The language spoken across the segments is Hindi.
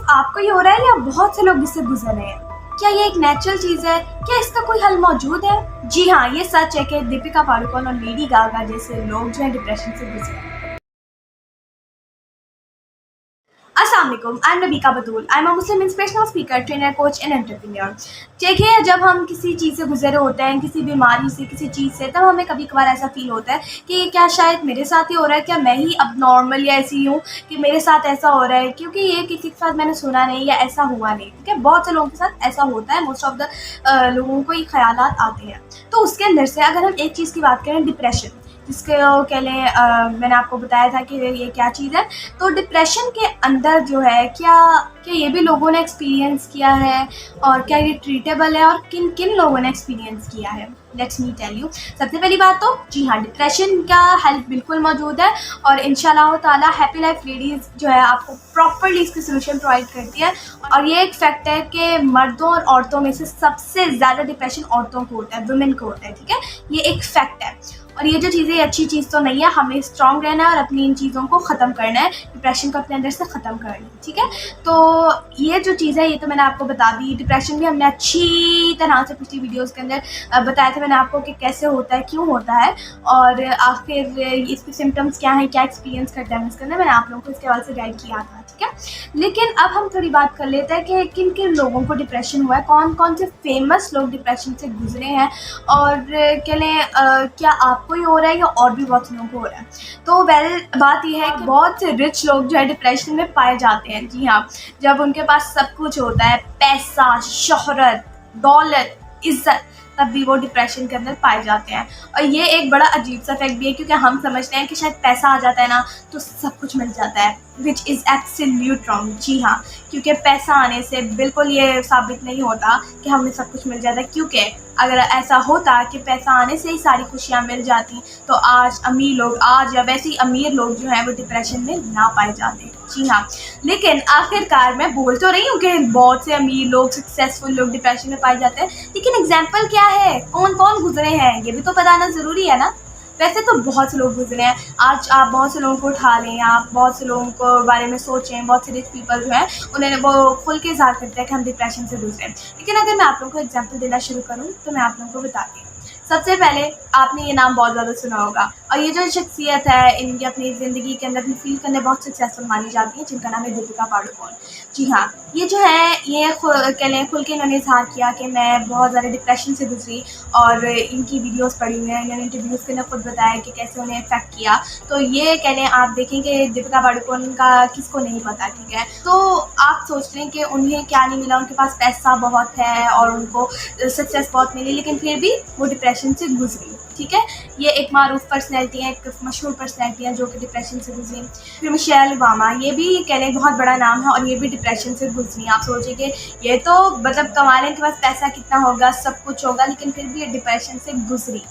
सिर्फ आपको ये हो रहा है या बहुत से लोग इससे गुजर रहे हैं? क्या ये एक नेचुरल चीज़ है? क्या इसका कोई हल मौजूद है? जी हाँ, ये सच है कि दीपिका पादुकोण और लेडी गागा जैसे लोग जो हैं डिप्रेशन से गुजरे हैं। अस्सलाम वालेकुम, I am Nabeeka Batool. I am a Muslim inspirational speaker, trainer, coach and entrepreneur. देखिए, जब हम किसी चीज़ से गुजरे होते हैं, किसी बीमारी से, किसी चीज़ से, तब हमें कभी कभार ऐसा फील होता है कि क्या शायद मेरे साथ ही हो रहा है, क्या मैं ही अब नॉर्मल या ऐसी हूँ कि मेरे साथ ऐसा हो रहा है, क्योंकि ये किसी के साथ मैंने सुना नहीं या ऐसा हुआ नहीं। ठीक है, बहुत से लोगों के साथ ऐसा होता है, मोस्ट ऑफ द लोगों को ये ख्यालात आते हैं। तो उसके अंदर से अगर हम एक चीज़ की बात करें, डिप्रेशन, जिसके कह लें मैंने आपको बताया था कि ये क्या चीज़ है। तो डिप्रेशन के अंदर जो है, क्या ये भी लोगों ने एक्सपीरियंस किया है और क्या ये ट्रीटेबल है और किन किन लोगों ने एक्सपीरियंस किया है? Let's me tell you. सबसे पहली बात तो जी हाँ, डिप्रेशन का हेल्प बिल्कुल मौजूद है और इंशाल्लाह ताला हैप्पी लाइफ लेडीज़ जो है आपको प्रॉपरली इसकी सोल्यूशन प्रोवाइड करती है। और ये एक फैक्ट है कि मर्दों और औरतों में से सबसे ज़्यादा डिप्रेशन औरतों को होता है, वुमेन को होता है। ठीक है, ये एक फैक्ट है। और ये जो चीज़ें अच्छी चीज़ तो नहीं है, हमें स्ट्रॉन्ग रहना है और अपनी इन चीज़ों को ख़त्म करना है, डिप्रेशन को अपने अंदर से ख़त्म करना है। ठीक है, तो ये जो चीज़ है ये तो मैंने आपको बता दी। डिप्रेशन भी हमने अच्छी तरह से पिछली वीडियोस के अंदर बताया था मैंने आपको कि कैसे होता है, क्यों होता है और आखिर इसके सिम्टम्स क्या हैं, क्या एक्सपीरियंस करते हैं इसके अंदर, मैंने आप लोगों को इसके हवाले से गाइड किया था। ठीक है, लेकिन अब हम थोड़ी बात कर लेते हैं कि किन किन लोगों को डिप्रेशन हुआ है, कौन कौन से फेमस लोग डिप्रेशन से गुजरे हैं और कह लें क्या आपको ही हो रहा है या और भी बहुत लोगों को हो रहा है। तो बात यह है कि बहुत से रिच लोग जो है डिप्रेशन में पाए जाते हैं। जी हाँ, जब उनके पास सब कुछ होता है, पैसा, शोहरत, दौलत, इज्जत, तब भी वो डिप्रेशन के अंदर पाए जाते हैं। और ये एक बड़ा अजीब सा फैक्ट भी है, क्योंकि हम समझते हैं कि शायद पैसा आ जाता है ना तो सब कुछ मिल जाता है, विच इज़ एब्सोल्यूट रॉन्ग। जी हाँ, क्योंकि पैसा आने से बिल्कुल ये साबित नहीं होता कि हमें सब कुछ मिल जाता है, क्योंकि अगर ऐसा होता कि पैसा आने से ही सारी खुशियाँ मिल जाती तो आज या वैसे ही अमीर लोग जो हैं वो डिप्रेशन में ना पाए जाते। जी हाँ, लेकिन आखिरकार मैं बोल तो रही हूँ कि बहुत से अमीर लोग, सक्सेसफुल लोग डिप्रेशन में पाए जाते हैं, लेकिन एग्जाम्पल क्या है, कौन कौन गुजरे हैं, ये भी तो बताना ज़रूरी है ना। वैसे तो बहुत से लोग गुजरे हैं। आज आप बहुत से लोगों को उठा लें, आप बहुत से लोगों को बारे में सोचें, बहुत से रिच पीपल जो हैं उन्हें वो खुल के इज़हार करते हैं कि हम डिप्रेशन से गुजरे। लेकिन अगर मैं आप लोगों को एग्जाम्पल देना शुरू करूँ तो मैं आप लोगों को बताती हूँ। सबसे पहले आपने ये नाम बहुत ज़्यादा सुना होगा और ये जो शख्सियत है इनकी अपनी ज़िंदगी के अंदर अपनी फील्ड के अंदर बहुत सक्सेसफुल मानी जाती है, जिनका नाम है दीपिका पादुकोण। जी हाँ, ये जो है ये कह लें खुल के इन्होंने इज़हार किया कि मैं बहुत ज़्यादा डिप्रेशन से गुजरी और इनकी वीडियोस पढ़ी हुई हैं, इन्होंने इंटरव्यूज़ के अंदर खुद बताया कि कैसे उन्हें इफेक्ट किया। तो ये कह लें आप देखें कि दीपिका पादुकोण का किसको नहीं पता। ठीक है, तो आप सोच रहे हैं कि उन्हें क्या नहीं मिला, उनके पास पैसा बहुत है और उनको सक्सेस बहुत मिली, लेकिन फिर भी वो डिप्रेशन से गुजरी। ठीक है, ये एक मारूफ पर्सनैलिटी है, एक मशहूर पर्सनैलिटी है जो कि डिप्रेशन से गुजरी। फिर मिशेल ओबामा, ये भी कह लें बहुत बड़ा नाम है और ये भी डिप्रेशन से गुजरी। आप सोचिए कि ये तो मतलब कमाने के पास पैसा कितना होगा, सब कुछ होगा, लेकिन फिर भी ये डिप्रेशन से गुजरी।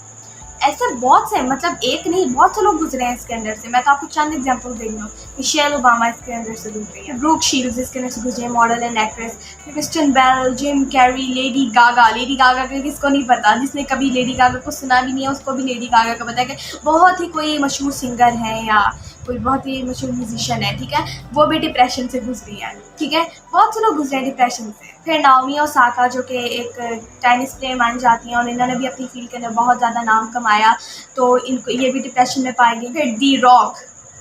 ऐसे बहुत से, मतलब एक नहीं, बहुत से लोग गुजरे हैं इसके अंदर से। मैं तो आपको चंद एग्जांपल दे रही हूँ। मिशेल ओबामा इसके अंदर से गुजरी है, ब्रूक शील्ड्स इसके अंदर से गुजरे, model and actress. Christian Bale, Jim Carrey, Lady Gaga. Lady Gaga का किसको नहीं पता, जिसने कभी लेडी गागा को सुना भी नहीं है उसको भी लेडी गागा का पता है कि बहुत ही कोई मशहूर सिंगर है या कोई बहुत ही मशहूर म्यूजिशियन है। ठीक है, वो भी डिप्रेशन से गुजरी है। ठीक है, बहुत से लोग गुजरे हैं डिप्रेशन से। फिर नाओमी ओसाका जो कि एक टेनिस प्लेयर मानी जाती हैं और इन्होंने भी अपनी फील्ड के अंदर बहुत ज़्यादा नाम कमाया, तो इनको ये भी डिप्रेशन में पाई गई। फिर दी रॉक,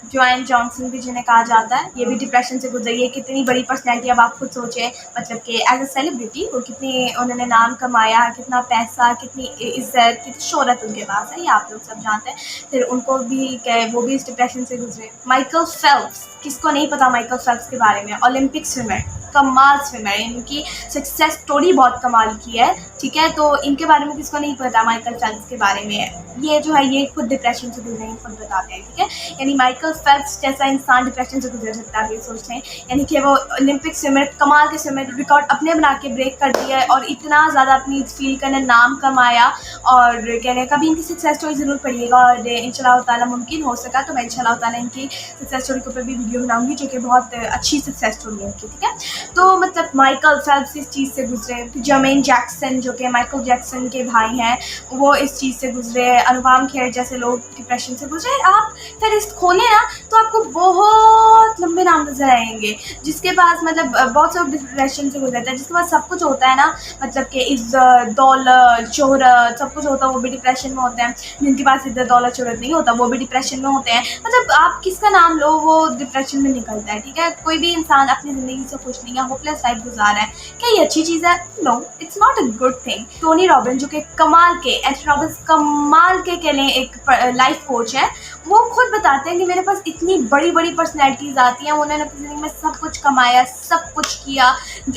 ड्वेन जॉनसन भी जिन्हें कहा जाता है, ये भी डिप्रेशन से गुजरी है। कितनी बड़ी पर्सनैलिटी, अब आप खुद सोचें, मतलब कि एज अ सेलिब्रिटी वो कितनी उन्होंने नाम कमाया, कितना पैसा, कितनी इज्जत, कितनी शोहरत उनके पास है, ये आप लोग सब जानते हैं। फिर उनको भी वो भी इस डिप्रेशन से गुजरे। माइकल फेल्प्स, किसको नहीं पता माइकल फेल्प्स के बारे में, ओलंपिक स्विमर, कमाल स्विमर, इनकी सक्सेस स्टोरी बहुत कमाल की है। ठीक है, तो इनके बारे में किसको नहीं पता, माइकल फेल्प्स के बारे में। ये जो है ये खुद डिप्रेशन से गुजरे हैं, खुद बताते हैं। ठीक है, यानी माइकल फेल्प्स जैसा इंसान डिप्रेशन से गुजर सकता है, आप ये सोचते हैं। यानी कि वो ओलंपिक स्विमर, कमाल के स्विमर, रिकॉर्ड अपने बना के ब्रेक कर दिया है और इतना ज़्यादा अपनी फील्ड का नाम कमाया। और कहने कभी इनकी सक्सेस स्टोरी ज़रूर पढ़िएगा और इंशाल्लाह ताला मुमकिन हो सका तो मैं इंशाल्लाह ताला इनकी सक्सेस स्टोरी के ऊपर भी वीडियो बनाऊंगी, जो कि बहुत अच्छी सक्सेस स्टोरी है इनकी। ठीक है, तो मतलब माइकल फेल्प्स इस चीज़ से गुजरे, जर्मेन जैक्सन जो कि माइकल जैक्सन के भाई हैं वो इस चीज़ से गुजरे, अनुपम खेर जैसे लोग डिप्रेशन से गुजरे। आप फिर इस खोलें ना तो आपको बहुत लंबे नाम नज़र आएंगे जिसके पास मतलब बहुत से लोग डिप्रेशन से गुजरते हैं, जिसके पास सब कुछ होता है ना, मतलब कि इज्जत दौलत शोहरत सब कुछ होता है, वो भी डिप्रेशन में होते हैं। जिनके पास इज्जत दौलत शोहरत नहीं होता वो भी डिप्रेशन में होते हैं। मतलब आप किसका नाम लो वो डिप्रेशन में निकलता है। ठीक है, कोई भी इंसान अपनी ज़िंदगी से खुश नहीं है, होपलेस लाइफ गुजार रहा है, क्या ये अच्छी चीज़ है? No, it's not a good thing. Tony Robbins जो कि कमाल के एंथनी रॉबिन्स कमाल के कह लें एक लाइफ कोच है, वो खुद बताते हैं कि मेरे पास इतनी बड़ी बड़ी पर्सनैलिटीज़ आती हैं, उन्होंने अपनी ज़िंदगी में सब कुछ कमाया, सब कुछ किया,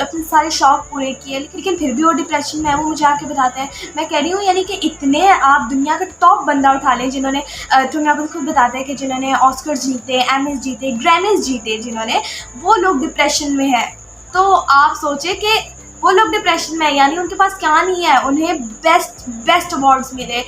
अपने सारे शौक पूरे किए, लेकिन फिर भी वो डिप्रेशन में है। वो मुझे आके बताते हैं, मैं कह रही हूँ यानी कि इतने आप दुनिया का टॉप बंदा उठा लें जिन्होंने टोनी रॉबिन्स खुद बताते हैं कि जिन्होंने ऑस्कर जीते, एमीज जीते, ग्रैमीज जीते जिन्होंने, वो लोग डिप्रेशन में है। तो आप सोचें कि वो लोग डिप्रेशन में है यानी उनके पास क्या नहीं है, उन्हें बेस्ट अवार्ड्स मिले,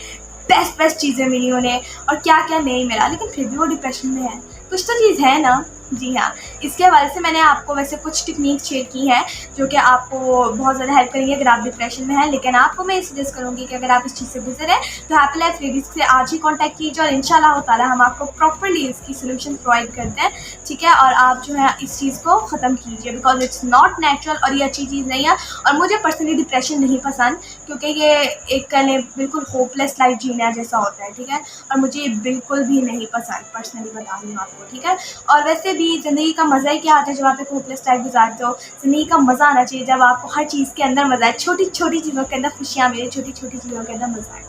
बेस्ट चीज़ें मिली उन्हें और क्या क्या नहीं मिला, लेकिन फिर भी वो डिप्रेशन में है। कुछ तो चीज़ है ना। जी हाँ, इसके हवाले से मैंने आपको वैसे कुछ टेक्निक शेयर की हैं जो कि आपको बहुत ज़्यादा हेल्प करेंगे अगर आप डिप्रेशन में हैं। लेकिन आपको मैं सजेस्ट करूँगी कि अगर आप इस चीज़ से गुजरे तो हैप्पी लाइफ लेडीज़ से आज ही कांटेक्ट कीजिए और इंशाल्लाह ताला हम आपको प्रॉपर्ली इसकी सोल्यूशन प्रोवाइड करते हैं। ठीक है, और आप जो है इस चीज़ को ख़त्म कीजिए बिकॉज इट्स नॉट नेचुरल और ये अच्छी चीज़ नहीं है। और मुझे पर्सनली डिप्रेशन नहीं पसंद क्योंकि ये एक कह लें बिल्कुल होपलेस लाइफ जीने जैसा होता है। ठीक है, और मुझे ये बिल्कुल भी नहीं पसंद, पर्सनली बता रही हूँ आपको। ठीक है, और वैसे भी ज़िंदगी का मज़ा ही क्या आता है जब आप एक होपलेस लाइफ गुजारते हो। ज़िंदगी का मज़ा आना चाहिए जब आपको हर चीज़ के अंदर मज़ा आए, छोटी छोटी चीज़ों के अंदर खुशियाँ मिले, छोटी छोटी चीज़ों के अंदर मज़ा आए।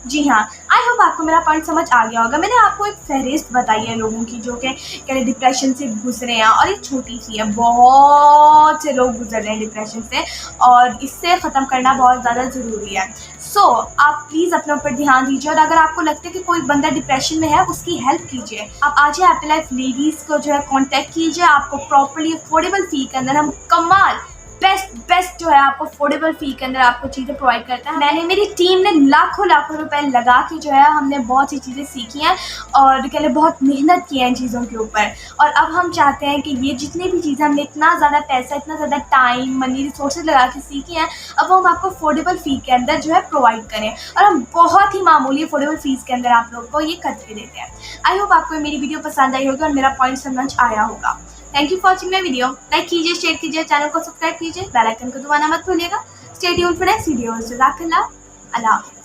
जी हाँ, आई होप आपको मेरा पॉइंट समझ आ गया होगा। मैंने आपको एक फहरिस्त बताई है लोगों की जो कि कह रहे डिप्रेशन से गुजरे हैं, और ये छोटी सी है, बहुत से लोग गुजर रहे हैं डिप्रेशन से और इससे ख़त्म करना बहुत ज़्यादा ज़रूरी है। सो आप प्लीज़ अपने ऊपर ध्यान दीजिए और अगर आपको लगता है कि कोई बंदा डिप्रेशन में है उसकी हेल्प कीजिए। आप आज ही हैप्पी लाइफ लेडीज़ को जो है कांटेक्ट कीजिए, आपको प्रॉपर्ली अफोर्डेबल फ़ी के अंदर हम कमाल बेस्ट जो है आपको अफोर्डेबल फ़ी के अंदर आपको चीज़ें प्रोवाइड करते हैं। मैंने मेरी टीम ने लाखों रुपए लगा के जो है हमने बहुत सी चीज़ें सीखी हैं और कह लें बहुत मेहनत की है इन चीज़ों के ऊपर। और अब हम चाहते हैं कि ये जितनी भी चीज़ें हमने इतना ज़्यादा पैसा, इतना ज़्यादा टाइम, मनी, रिसोर्सेज लगा के सीखी हैं, अब हम आपको अफोर्डेबल फ़ी के अंदर जो है प्रोवाइड करें और हम बहुत ही मामूली अफोर्डेबल फ़ीस के अंदर आप लोगों को ये करके देते हैं। आई होप आपको मेरी वीडियो पसंद आई होगी और मेरा पॉइंट समझ आया होगा। Thank you for watching my video. Like कीजिए, शेयर कीजिए, चैनल को सब्सक्राइब कीजिए, बेल आइकन को दबाना मत भूलिएगा। Stay tuned for next video. जज़ाकल्लाह, अल्लाह हाफ़िज़।